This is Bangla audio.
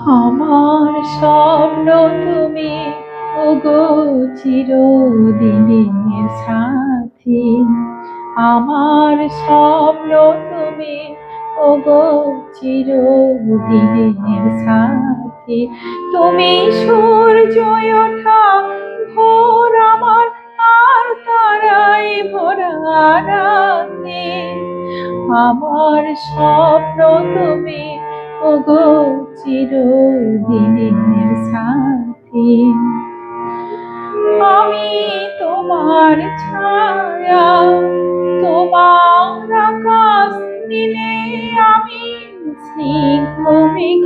আমার স্বপ্ন তুমি, ওগো চিরদিনের সাথী। আমার স্বপ্ন তুমি, ওগো চিরদিনের সাথী। তুমি সূর্য ওঠা ভোর আমার, আর তারায় ভরা রাতে। আমার স্বপ্ন তুমি, ওগো চিরদিনের সাথী। আমি তোমার ছায়া, তোমার আকাশ নীলে, আমি স্নিগ্ধ মেঘ